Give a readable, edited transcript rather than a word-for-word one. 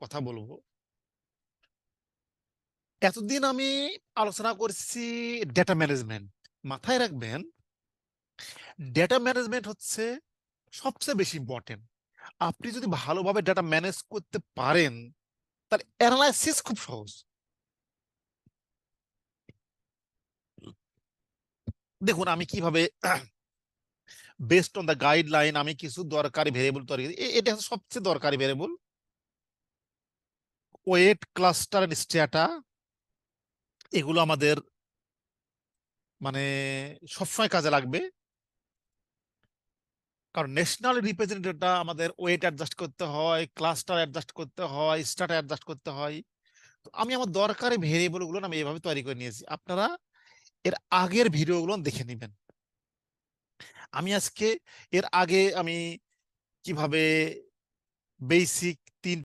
কথা বলবো। এতদিন আমি আলোচনা করছি ডেটা ম্যানেজমেন্ট। মাথায় রাখবেন, ডেটা ম্যানেজমেন্ট হচ্ছে সবচেয়ে বেশি ইম্পর্টেন্ট। আপনি যদি ভালোভাবে ডেটা ম্যানেজ করতে পারেন, তার অ্যানালাইসিস খুব সহজ। দেখুন আমি কিভাবে বেসড অন দ্য গাইডলাইন আমি কিছু দরকারি ভেরিয়েবল তৈরি করি। এটা হচ্ছে সবচেয়ে দরকারি variable. Wait, cluster and strata, এগুলো আমাদের মানে সবসময় কাজে লাগবে। কারণ ন্যাশনাল রিপ্রেজেন্টেটিভটা আমাদের ওয়েট অ্যাডজাস্ট করতে হয়, ক্লাস্টার অ্যাডজাস্ট করতে হয়, স্ট্যাটা অ্যাডজাস্ট করতে হয়। তো আমি আমার দরকারি ভেরিয়েবল গুলো আমি এভাবে তৈরি করে নিয়েছি। আপনারা এর আগের ভিডিওগুলো দেখে নেবেন। আমি আজকে এর আগে আমি কিভাবে বেসিক